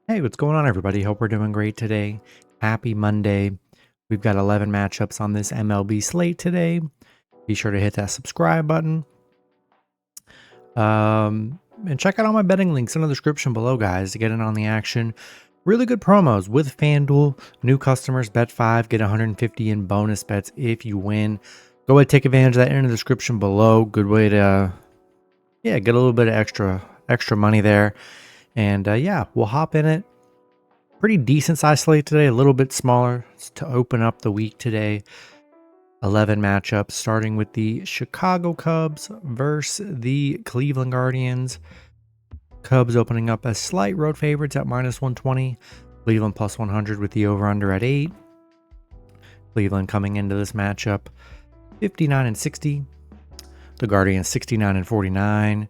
Hey, what's going on, everybody? Hope we're doing great today. Happy Monday. We've got 11 matchups on this MLB slate today. Be sure to hit that subscribe button. And check out all my betting links in the description below, guys, to get in on the action. Really good promos with FanDuel. New customers bet 5, get 150 in bonus bets if you win. Go ahead, take advantage of that in the description below. Good way to, get a little bit of extra money there. And we'll hop in it. Pretty decent size slate today, a little bit smaller to open up the week today. 11 matchups, starting with the Chicago Cubs versus the Cleveland Guardians. Cubs opening up as slight road favorites at -120. Cleveland +100 with the over-under at 8. Cleveland coming into this matchup 59-60. The Guardians 69-49.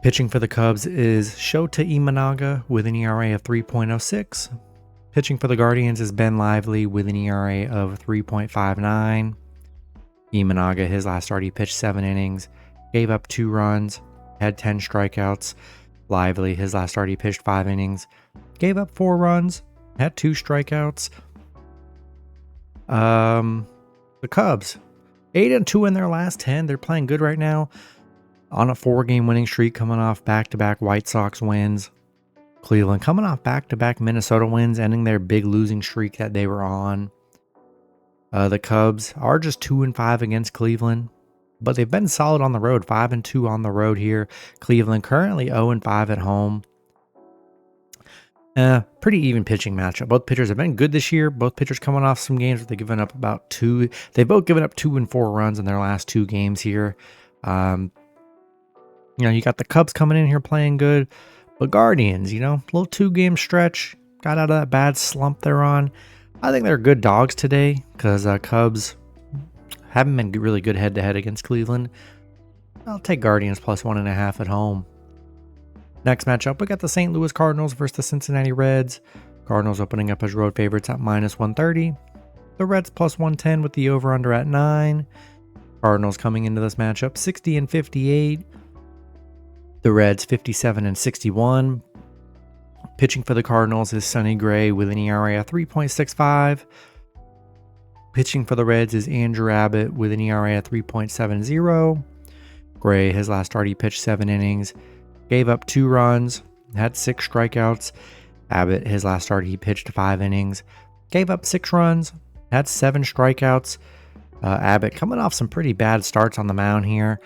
Pitching for the Cubs is Shota Imanaga with an ERA of 3.06. Pitching for the Guardians is Ben Lively with an ERA of 3.59. Imanaga, his last start, he pitched 7 innings, gave up 2 runs, had 10 strikeouts. Lively, his last start, he pitched 5 innings, gave up 4 runs, had 2 strikeouts. The Cubs, 8-2 in their last 10. They're playing good right now. On a 4-game winning streak, coming off back-to-back White Sox wins. Cleveland coming off back-to-back Minnesota wins, ending their big losing streak that they were on. The Cubs are just 2-5 against Cleveland, but they've been solid on the road, 5-2 on the road here. Cleveland currently 0-5 at home. Pretty even pitching matchup. Both pitchers have been good this year. Both pitchers coming off some games where they've given up about 2. They've both given up 2 and 4 runs in their last 2 games here. You got the Cubs coming in here playing good, but Guardians, little 2-game stretch, got out of that bad slump they're on. I think they're good dogs today because Cubs haven't been really good head-to-head against Cleveland. I'll take Guardians +1.5 at home. Next matchup, we got the St. Louis Cardinals versus the Cincinnati Reds. Cardinals opening up as road favorites at -130. The Reds +110 with the over-under at 9. Cardinals coming into this matchup 60-58. The Reds 57-61. Pitching for the Cardinals is Sonny Gray with an ERA of 3.65. Pitching for the Reds is Andrew Abbott with an ERA of 3.70. Gray, his last start, he pitched 7 innings, gave up 2 runs, had 6 strikeouts. Abbott, his last start, he pitched 5 innings, gave up 6 runs, had 7 strikeouts. Abbott coming off some pretty bad starts on the mound here.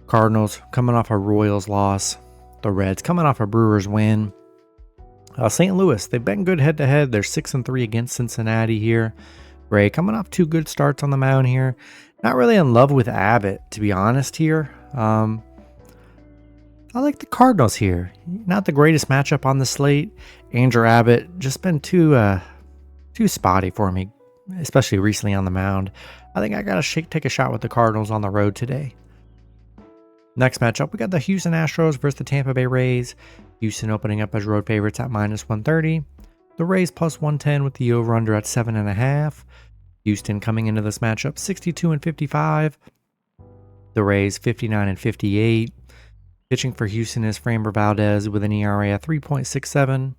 Cardinals coming off a Royals loss. The Reds coming off a Brewers win. St. Louis, they've been good head-to-head. They're 6-3 against Cincinnati here. Gray coming off 2 good starts on the mound here. Not really in love with Abbott, to be honest here. I like the Cardinals here. Not the greatest matchup on the slate. Andrew Abbott just been too spotty for me, especially recently on the mound. I think I got to take a shot with the Cardinals on the road today. Next matchup, we got the Houston Astros versus the Tampa Bay Rays. Houston opening up as road favorites at -130. The Rays +110 with the over-under at 7.5. Houston coming into this matchup 62-55. The Rays 59-58. Pitching for Houston is Framber Valdez with an ERA of 3.67.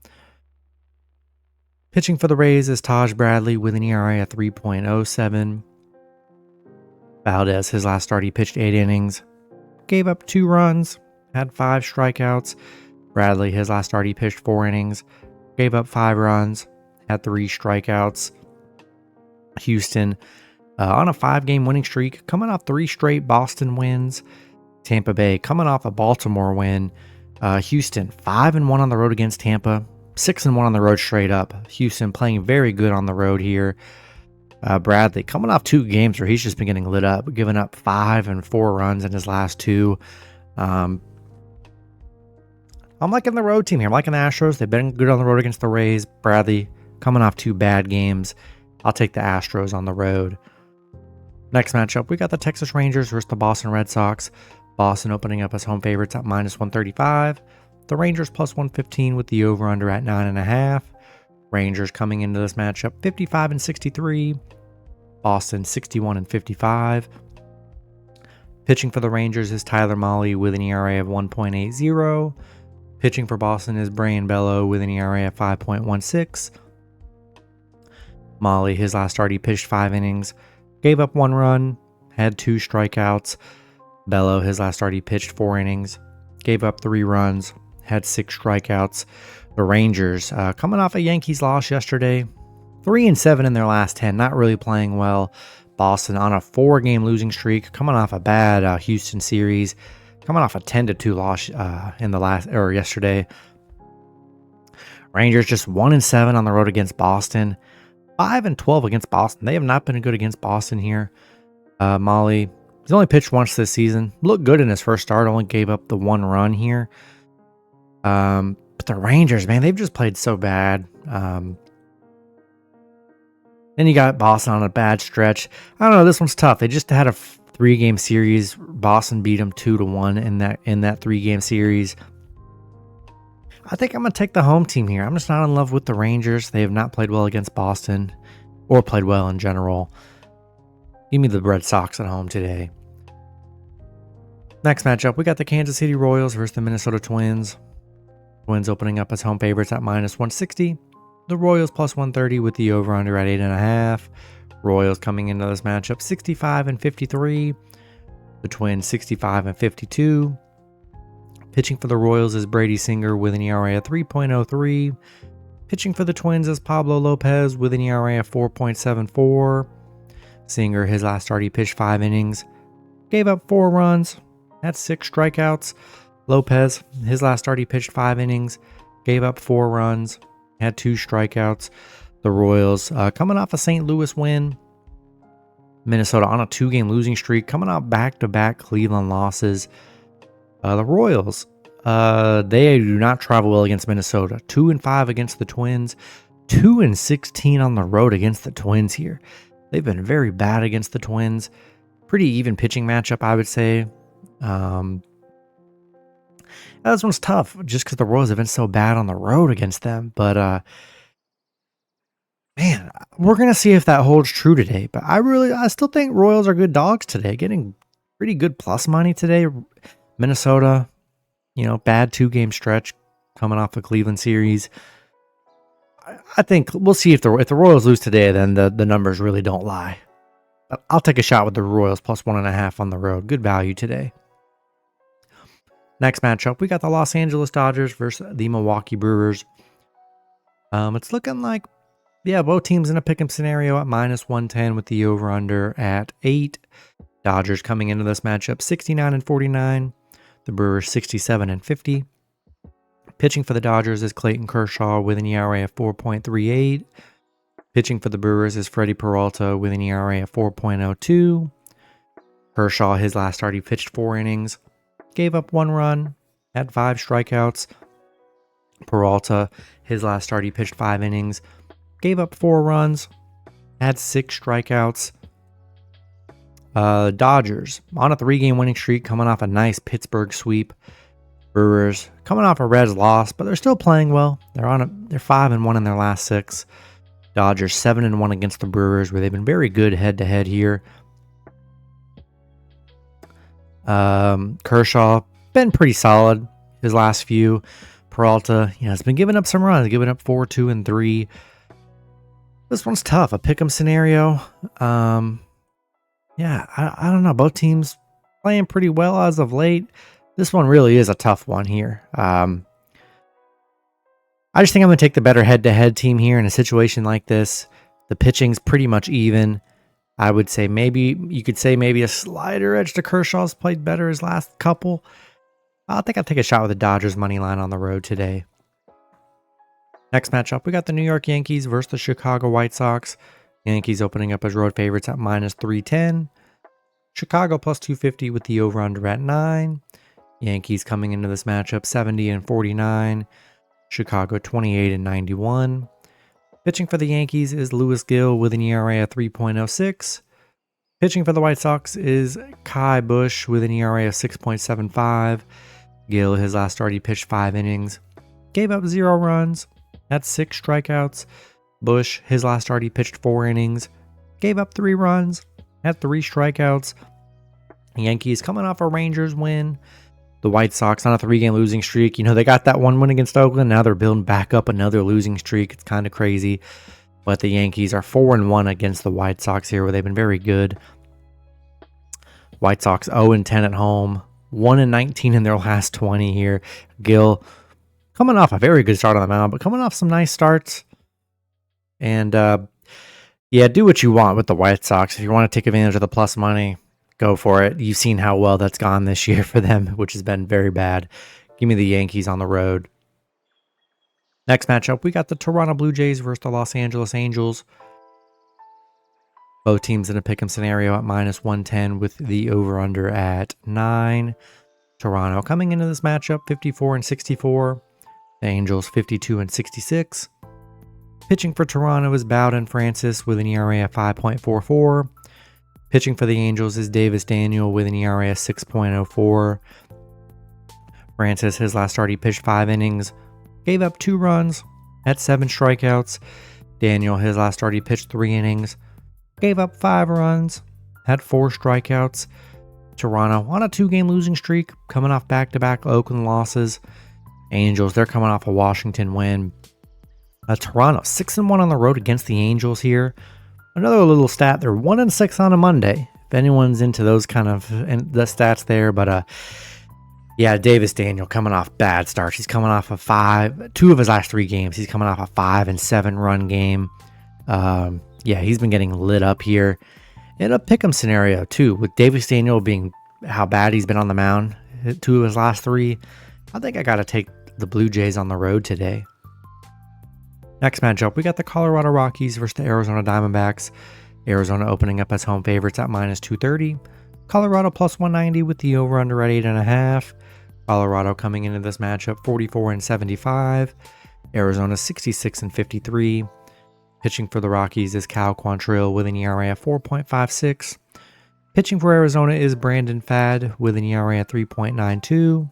Pitching for the Rays is Taj Bradley with an ERA of 3.07. Valdez, his last start, he pitched 8 innings. Gave up 2 runs, had 5 strikeouts. Bradley, his last start, he pitched 4 innings, gave up 5 runs, had 3 strikeouts. Houston on a 5-game winning streak, coming off 3 straight Boston wins. Tampa Bay coming off a Baltimore win. Houston 5-1 on the road against Tampa, 6-1 on the road straight up. Houston playing very good on the road here. Bradley coming off 2 games where he's just been getting lit up, giving up 5 and 4 runs in his last 2. I'm liking the road team here. I'm liking the Astros. They've been good on the road against the Rays. Bradley coming off 2 bad games. I'll take the Astros on the road. Next matchup, we got the Texas Rangers versus the Boston Red Sox. Boston opening up as home favorites at -135. The Rangers +115 with the over-under at 9.5. Rangers coming into this matchup 55-63. Boston 61-55. Pitching for the Rangers is Tyler Mahle with an ERA of 1.80. Pitching for Boston is Brayan Bello with an ERA at 5.16. Molly, his last start, he pitched 5 innings, gave up 1 run, had 2 strikeouts. Bello, his last start, he pitched 4 innings, gave up 3 runs, had 6 strikeouts. The Rangers, coming off a Yankees loss yesterday, 3-7 in their last 10, not really playing well. Boston on a 4-game losing streak, coming off a bad Houston series, coming off a 10-2 loss yesterday. Rangers just 1-7 on the road against Boston, 5-12 against Boston. They have not been good against Boston here. Molly, he's only pitched once this season. Looked good in his first start, only gave up the 1 run here. But the Rangers, man, they've just played so bad. Then you got Boston on a bad stretch. I don't know, this one's tough. They just had a 3-game series. Boston beat them 2-1 in that 3-game series. I think I'm going to take the home team here. I'm just not in love with the Rangers. They have not played well against Boston or played well in general. Give me the Red Sox at home today. Next matchup, we got the Kansas City Royals versus the Minnesota Twins. Twins opening up as home favorites at -160. The Royals +130 with the over-under at 8.5. Royals coming into this matchup 65-53. The Twins 65-52. Pitching for the Royals is Brady Singer with an ERA at 3.03. Pitching for the Twins is Pablo Lopez with an ERA at 4.74. Singer, his last start, he pitched 5 innings, gave up 4 runs, had 6 strikeouts. Lopez, his last start, he pitched 5 innings, gave up 4 runs, had 2 strikeouts. The Royals, coming off a St. Louis win. Minnesota on a 2-game losing streak, coming off back-to-back Cleveland losses. The Royals, they do not travel well against Minnesota. 2-5 against the Twins, 2-16 on the road against the Twins here. They've been very bad against the Twins. Pretty even pitching matchup, I would say. This one's tough just because the Royals have been so bad on the road against them. But, man, we're going to see if that holds true today. But I still think Royals are good dogs today. Getting pretty good plus money today. Minnesota, bad 2-game stretch coming off a Cleveland series. I think we'll see if the Royals lose today, then the numbers really don't lie. But I'll take a shot with the Royals +1.5 on the road. Good value today. Next matchup, we got the Los Angeles Dodgers versus the Milwaukee Brewers. It's looking like, both teams in a pick'em scenario at -110 with the over-under at 8. Dodgers coming into this matchup 69-49. The Brewers 67-50. Pitching for the Dodgers is Clayton Kershaw with an ERA of 4.38. Pitching for the Brewers is Freddie Peralta with an ERA of 4.02. Kershaw, his last start, he pitched 4 innings, gave up 1 run, had 5 strikeouts. Peralta, his last start, he pitched 5 innings, gave up 4 runs, had 6 strikeouts. Dodgers on a 3-game winning streak, coming off a nice Pittsburgh sweep. Brewers coming off a Reds loss, but they're still playing well. They're 5-1 in their last 6. Dodgers 7-1 against the Brewers, where they've been very good head-to-head here. Kershaw been pretty solid his last few. Peralta, has been giving up some runs, giving up 4, 2, and 3. This one's tough. A pick'em scenario. I don't know. Both teams playing pretty well as of late. This one really is a tough one here. I just think I'm going to take the better head-to-head team here in a situation like this. The pitching's pretty much even. I would say you could say maybe a slighter edge to Kershaw's played better his last couple. I think I'll take a shot with the Dodgers money line on the road today. Next matchup, we got the New York Yankees versus the Chicago White Sox. Yankees opening up as road favorites at -310. Chicago +250 with the over-under at 9. Yankees coming into this matchup 70-49. Chicago 28-91. Pitching for the Yankees is Lewis Gill with an ERA of 3.06. Pitching for the White Sox is Kai Busch with an ERA of 6.75. Gill, his last start, he pitched 5 innings, gave up 0 runs, had 6 strikeouts. Busch, his last start, he pitched 4 innings, gave up 3 runs, had 3 strikeouts. Yankees coming off a Rangers win. The White Sox on a 3-game losing streak. You know, they got that one win against Oakland. Now they're building back up another losing streak. It's kind of crazy. But the Yankees are 4-1 against the White Sox here, where they've been very good. White Sox 0-10 at home. 1-19 in their last 20 here. Gil coming off a very good start on the mound, but coming off some nice starts. And, yeah, do what you want with the White Sox. If you want to take advantage of the plus money, go for it. You've seen how well that's gone this year for them, which has been very bad. Give me the Yankees on the road. Next matchup, we got the Toronto Blue Jays versus the Los Angeles Angels. Both teams in a pick'em scenario at -110 with the over-under at 9. Toronto coming into this matchup 54-64. The Angels 52-66. Pitching for Toronto is Bowden Francis with an ERA of 5.44. Pitching for the Angels is Davis Daniel with an ERA of 6.04. Francis, his last start, he pitched 5 innings, gave up 2 runs, had 7 strikeouts. Daniel, his last start, he pitched 3 innings, gave up 5 runs, had 4 strikeouts. Toronto on a 2-game losing streak, coming off back-to-back Oakland losses. Angels, they're coming off a Washington win. Toronto 6-1 on the road against the Angels here. Another little stat, they're 1-6 on a Monday. If anyone's into those kind of the stats there, but yeah, Davis Daniel coming off bad starts. He's coming off a 2 of his last 3 games. He's coming off a 5-7 run game. Yeah, he's been getting lit up here. In a pick'em scenario too, with Davis Daniel being how bad he's been on the mound, 2 of his last 3. I think I got to take the Blue Jays on the road today. Next matchup, we got the Colorado Rockies versus the Arizona Diamondbacks. Arizona opening up as home favorites at -230. Colorado +190 with the over-under at 8.5. Colorado coming into this matchup 44-75. Arizona 66-53. Pitching for the Rockies is Cal Quantrill with an ERA of 4.56. Pitching for Arizona is Brandon Fad with an ERA of 3.92.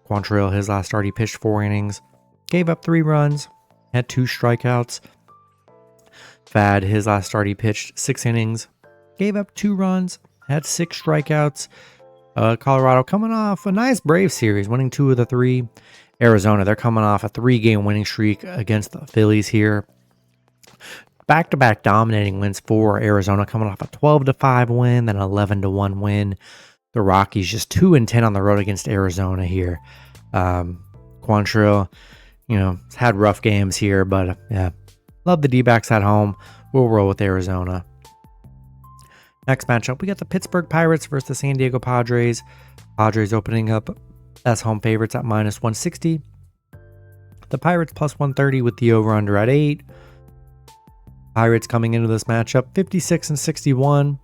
Quantrill, his last start, he pitched 4 innings, gave up 3 runs, had 2 strikeouts. Fad, his last start, he pitched 6 innings, gave up 2 runs, had 6 strikeouts. Colorado coming off a nice Braves series, winning 2 of the 3. Arizona, they're coming off a 3-game winning streak against the Phillies here. Back-to-back dominating wins for Arizona, coming off a 12-5 win, then 11-1 win. The Rockies just 2-10 on the road against Arizona here. Quantrill, you know, had rough games here, but yeah, love the D-backs at home. We'll roll with Arizona. Next matchup, we got the Pittsburgh Pirates versus the San Diego Padres. Padres opening up as home favorites at -160. The Pirates +130 with the over-under at 8. Pirates coming into this matchup 56-61.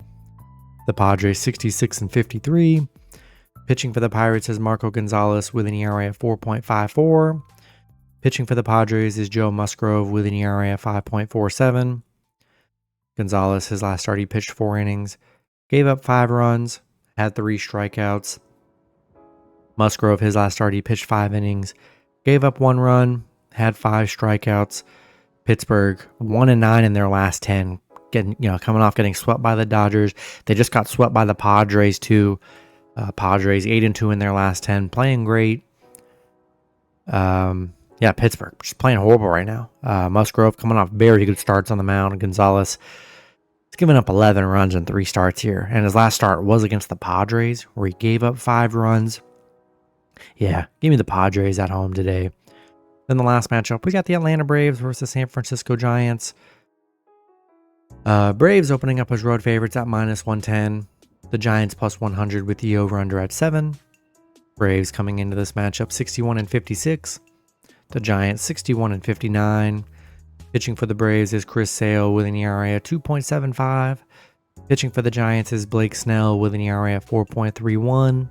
The Padres 66-53. Pitching for the Pirates is Marco Gonzalez with an ERA of 4.54. Pitching for the Padres is Joe Musgrove with an ERA of 5.47. Gonzalez, his last start, he pitched 4 innings, gave up 5 runs, had 3 strikeouts. Musgrove, his last start, he pitched 5 innings, gave up 1 run, had 5 strikeouts. Pittsburgh 1-9 in their last 10, coming off getting swept by the Dodgers. They just got swept by the Padres too. Padres 8-2 in their last 10, playing great. Yeah, Pittsburgh just playing horrible right now. Musgrove coming off very good starts on the mound. Gonzalez is giving up 11 runs in 3 starts here, and his last start was against the Padres, where he gave up 5 runs. Yeah, give me the Padres at home today. Then the last matchup, we got the Atlanta Braves versus the San Francisco Giants. Braves opening up as road favorites at -110. The Giants +100 with the over-under at 7. Braves coming into this matchup 61-56. The Giants 61-59. Pitching for the Braves is Chris Sale with an ERA of 2.75. Pitching for the Giants is Blake Snell with an ERA of 4.31.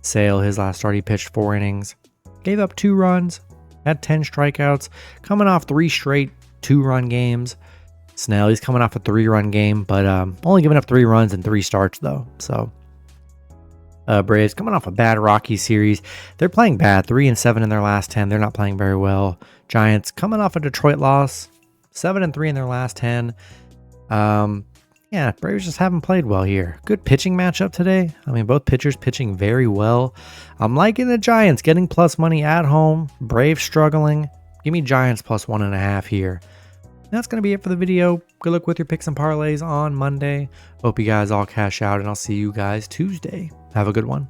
Sale, his last start, he pitched 4 innings, gave up 2 runs, had 10 strikeouts, coming off 3 straight 2-run games. Snell, he's coming off a 3-run game, but only giving up 3 runs in 3 starts though. So Braves coming off a bad Rockies series. They're playing bad, 3-7 in their last 10. They're not playing very well. Giants coming off a Detroit loss, 7-3 in their last 10. Yeah, Braves just haven't played well here. Good pitching matchup today. I mean, both pitchers pitching very well. I'm liking the Giants getting plus money at home. Braves struggling. Give me Giants plus 1.5 here. That's going to be it for the video. Good luck with your picks and parlays on Monday. Hope you guys all cash out, and I'll see you guys Tuesday. Have a good one.